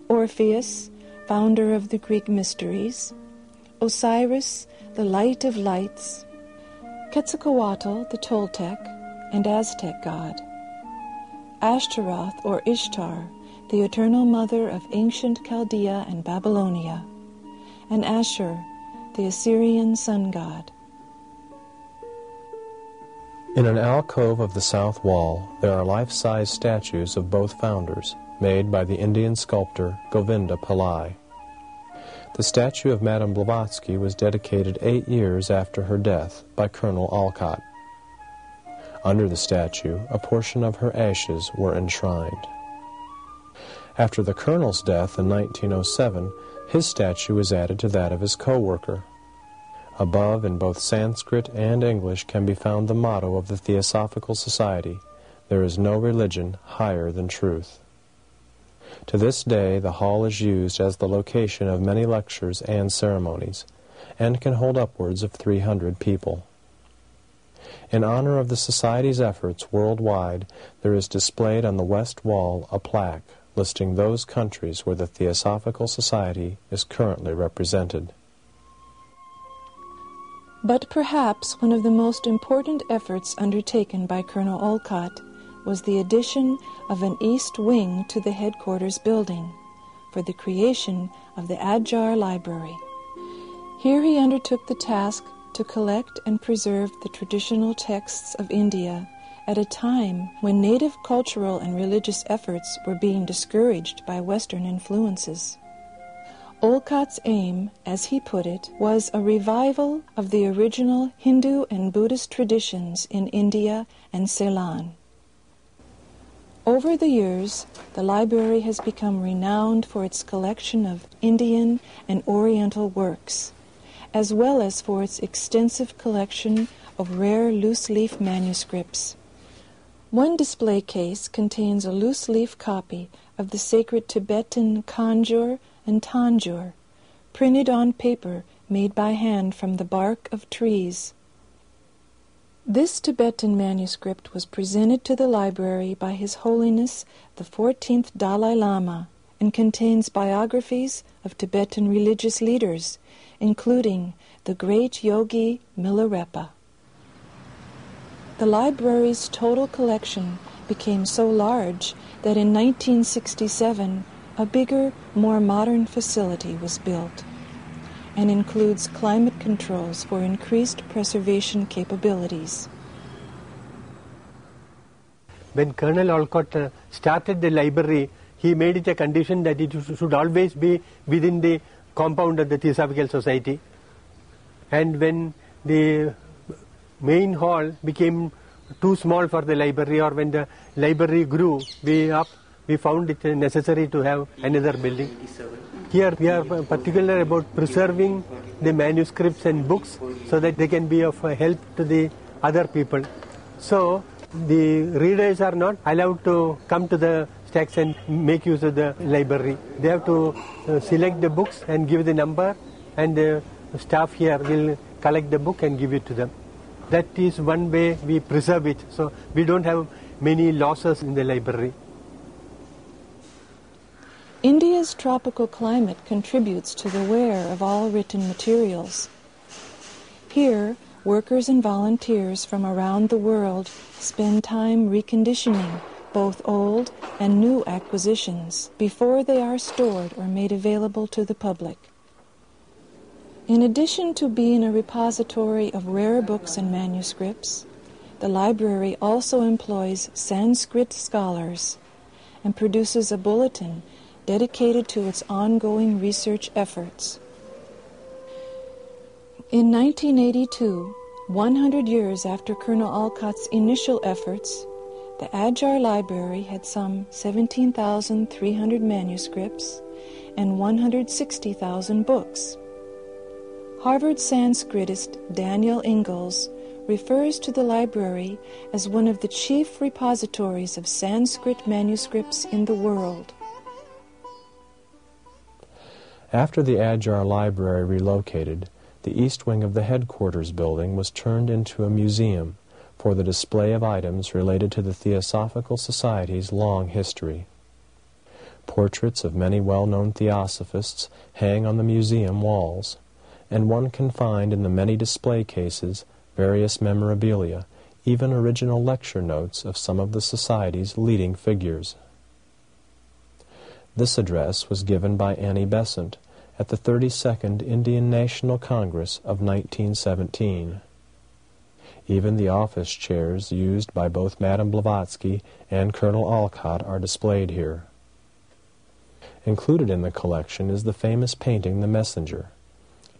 Orpheus, founder of the Greek mysteries, Osiris, the light of lights, Quetzalcoatl, the Toltec and Aztec god, Ashtaroth or Ishtar, the eternal mother of ancient Chaldea and Babylonia, and Ashur, the Assyrian sun god. In an alcove of the south wall, there are life-size statues of both founders, made by the Indian sculptor Govinda Pillai. The statue of Madame Blavatsky was dedicated 8 years after her death by Colonel Olcott. Under the statue, a portion of her ashes were enshrined. After the colonel's death in 1907, his statue was added to that of his co-worker. Above, in both Sanskrit and English, can be found the motto of the Theosophical Society, "There is no religion higher than truth." To this day, the hall is used as the location of many lectures and ceremonies, and can hold upwards of 300 people. In honor of the Society's efforts worldwide, there is displayed on the west wall a plaque listing those countries where the Theosophical Society is currently represented. But perhaps one of the most important efforts undertaken by Colonel Olcott was the addition of an east wing to the headquarters building for the creation of the Adyar Library. Here he undertook the task to collect and preserve the traditional texts of India at a time when native cultural and religious efforts were being discouraged by Western influences. Olcott's aim, as he put it, was a revival of the original Hindu and Buddhist traditions in India and Ceylon. Over the years, the library has become renowned for its collection of Indian and Oriental works, as well as for its extensive collection of rare loose-leaf manuscripts. One display case contains a loose-leaf copy of the sacred Tibetan Kanjur and Tanjur, printed on paper made by hand from the bark of trees. This Tibetan manuscript was presented to the library by His Holiness the 14th Dalai Lama and contains biographies of Tibetan religious leaders, including the great yogi Milarepa. The library's total collection became so large that in 1967 a bigger, more modern facility was built and includes climate controls for increased preservation capabilities. When Colonel Olcott started the library, he made it a condition that it should always be within the compound of the Theosophical Society. And when the main hall became too small for the library, or when the library grew way up, we found it necessary to have another building. Here we are particular about preserving the manuscripts and books so that they can be of help to the other people. So the readers are not allowed to come to the stacks and make use of the library. They have to select the books and give the number, and the staff here will collect the book and give it to them. That is one way we preserve it, so we don't have many losses in the library. India's tropical climate contributes to the wear of all written materials. Here, workers and volunteers from around the world spend time reconditioning both old and new acquisitions before they are stored or made available to the public. In addition to being a repository of rare books and manuscripts, the library also employs Sanskrit scholars and produces a bulletin dedicated to its ongoing research efforts. In 1982, 100 years after Colonel Olcott's initial efforts, the Adyar Library had some 17,300 manuscripts and 160,000 books. Harvard Sanskritist Daniel Ingalls refers to the library as one of the chief repositories of Sanskrit manuscripts in the world. After the Adyar Library relocated, the east wing of the headquarters building was turned into a museum for the display of items related to the Theosophical Society's long history. Portraits of many well-known theosophists hang on the museum walls, and one can find in the many display cases various memorabilia, even original lecture notes of some of the Society's leading figures. This address was given by Annie Besant at the 32nd Indian National Congress of 1917. Even the office chairs used by both Madame Blavatsky and Colonel Olcott are displayed here. Included in the collection is the famous painting The Messenger,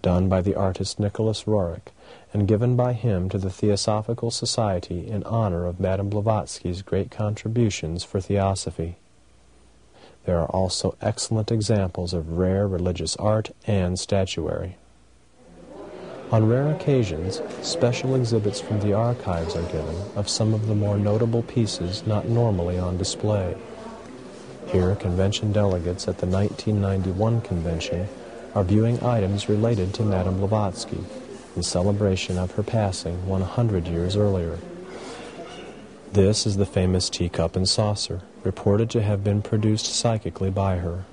done by the artist Nicholas Roerich, and given by him to the Theosophical Society in honor of Madame Blavatsky's great contributions for theosophy. There are also excellent examples of rare religious art and statuary. On rare occasions, special exhibits from the archives are given of some of the more notable pieces not normally on display. Here, convention delegates at the 1991 convention are viewing items related to Madame Blavatsky in celebration of her passing 100 years earlier. This is the famous teacup and saucer, reported to have been produced psychically by her.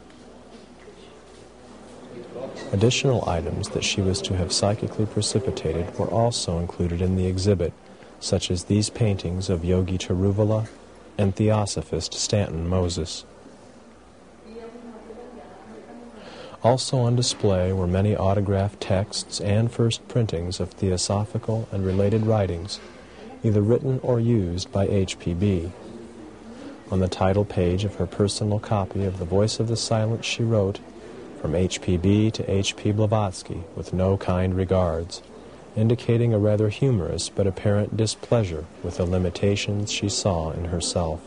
Additional items that she was to have psychically precipitated were also included in the exhibit, such as these paintings of Yogi Tiruvala and Theosophist Stanton Moses. Also on display were many autographed texts and first printings of theosophical and related writings, either written or used by H.P.B. On the title page of her personal copy of The Voice of the Silent she wrote, "From H.P.B. to H.P. Blavatsky, with no kind regards," indicating a rather humorous but apparent displeasure with the limitations she saw in herself.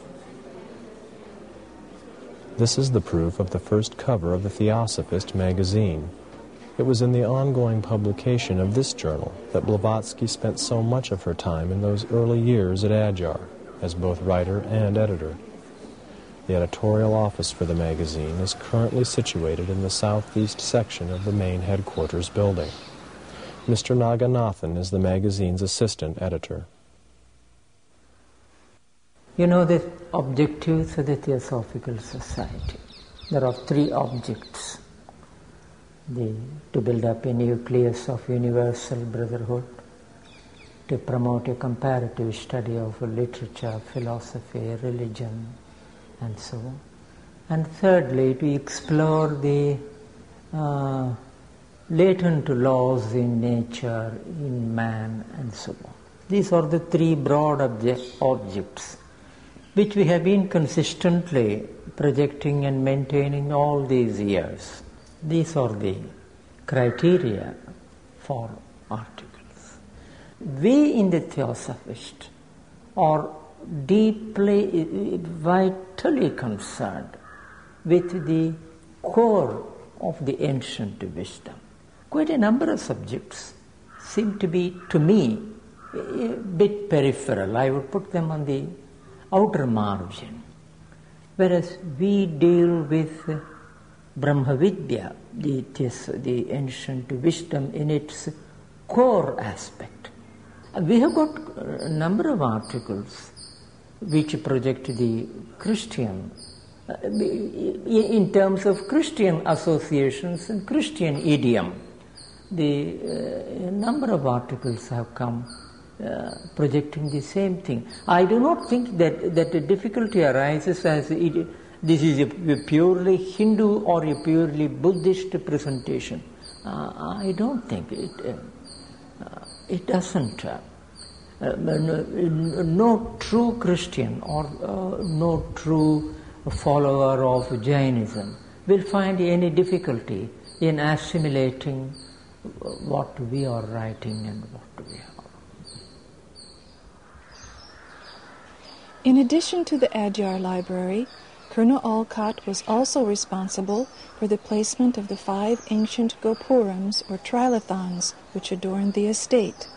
This is the proof of the first cover of the Theosophist magazine. It was in the ongoing publication of this journal that Blavatsky spent so much of her time in those early years at Adyar, as both writer and editor. The editorial office for the magazine is currently situated in the southeast section of the main headquarters building. Mr. Naganathan is the magazine's assistant editor. You know the objectives of the Theosophical Society. There are three objects. To build up a nucleus of universal brotherhood, to promote a comparative study of literature, philosophy, religion, and so on. And thirdly, to explore the latent laws in nature, in man, and so on. These are the three broad objects which we have been consistently projecting and maintaining all these years. These are the criteria for articles. We in the Theosophist are deeply, vitally concerned with the core of the ancient wisdom. Quite a number of subjects seem to be, to me, a bit peripheral. I would put them on the outer margin. Whereas we deal with Brahmavidya, the ancient wisdom in its core aspect. We have got a number of articles which project the Christian, in terms of Christian associations and Christian idiom. A number of articles have come projecting the same thing. I do not think that the difficulty arises as this is a purely Hindu or a purely Buddhist presentation. I don't think it doesn't. No true Christian or no true follower of Jainism will find any difficulty in assimilating what we are writing and what we are. In addition to the Adyar Library, Colonel Olcott was also responsible for the placement of the 5 ancient gopurams or trilithons which adorned the estate.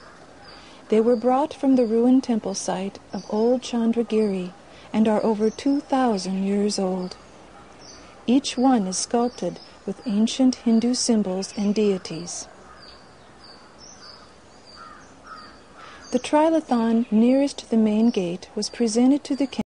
They were brought from the ruined temple site of old Chandragiri and are over 2,000 years old. Each one is sculpted with ancient Hindu symbols and deities. The trilithon nearest the main gate was presented to the king